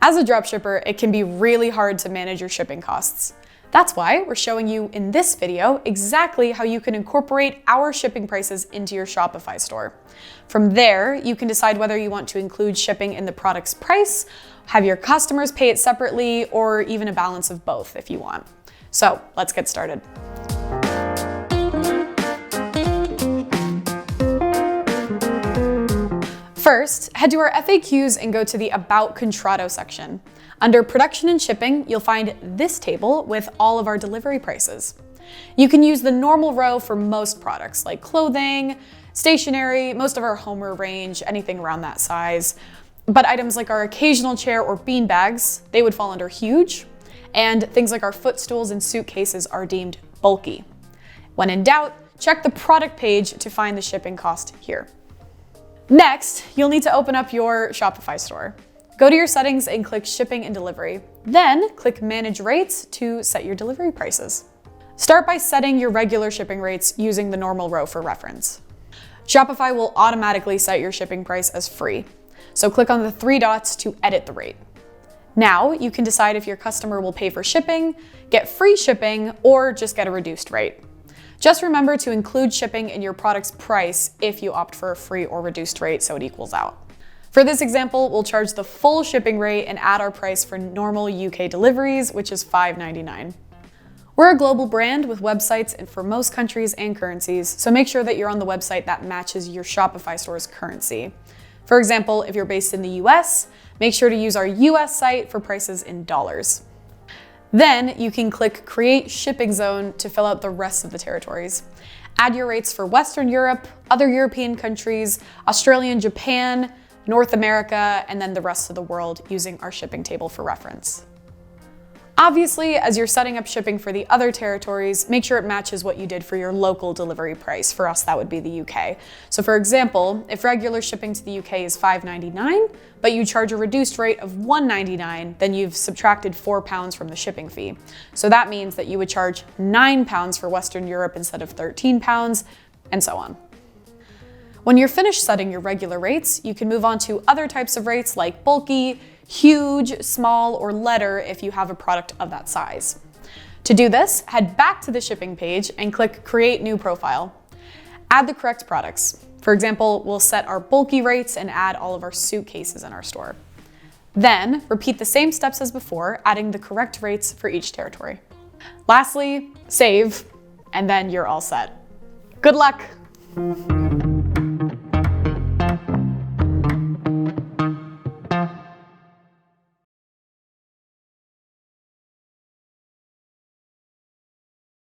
As a dropshipper, it can be really hard to manage your shipping costs. That's why we're showing you in this video exactly how you can incorporate our shipping prices into your Shopify store. From there, you can decide whether you want to include shipping in the product's price, have your customers pay it separately, or even a balance of both if you want. So let's get started. First, head to our FAQs and go to the About Contrato section. Under Production and Shipping, you'll find this table with all of our delivery prices. You can use the normal row for most products like clothing, stationery, most of our homeware range, anything around that size. But items like our occasional chair or bean bags, they would fall under huge, and things like our footstools and suitcases are deemed bulky. When in doubt, check the product page to find the shipping cost here. Next, you'll need to open up your Shopify store. Go to your settings and click Shipping and Delivery. Then click Manage Rates to set your delivery prices. Start by setting your regular shipping rates using the normal row for reference. Shopify will automatically set your shipping price as free, so click on the three dots to edit the rate. Now you can decide if your customer will pay for shipping, get free shipping, or just get a reduced rate. Just remember to include shipping in your product's price if you opt for a free or reduced rate so it equals out. For this example, we'll charge the full shipping rate and add our price for normal UK deliveries, which is $5.99. We're a global brand with websites for most countries and currencies, so make sure that you're on the website that matches your Shopify store's currency. For example, if you're based in the US, make sure to use our US site for prices in dollars. Then you can click Create Shipping Zone to fill out the rest of the territories. Add your rates for Western Europe, other European countries, Australia and Japan, North America, and then the rest of the world using our shipping table for reference. Obviously, as you're setting up shipping for the other territories, make sure it matches what you did for your local delivery price. For us, that would be the UK. So for example, if regular shipping to the UK is $5.99, but you charge a reduced rate of $1.99, then you've subtracted £4 from the shipping fee. So that means that you would charge £9 for Western Europe instead of £13, and so on. When you're finished setting your regular rates, you can move on to other types of rates like bulky, huge, small, or letter if you have a product of that size. To do this, head back to the shipping page and click Create New Profile. Add the correct products. For example, we'll set our bulky rates and add all of our suitcases in our store. Then, repeat the same steps as before, adding the correct rates for each territory. Lastly, save, and then you're all set. Good luck!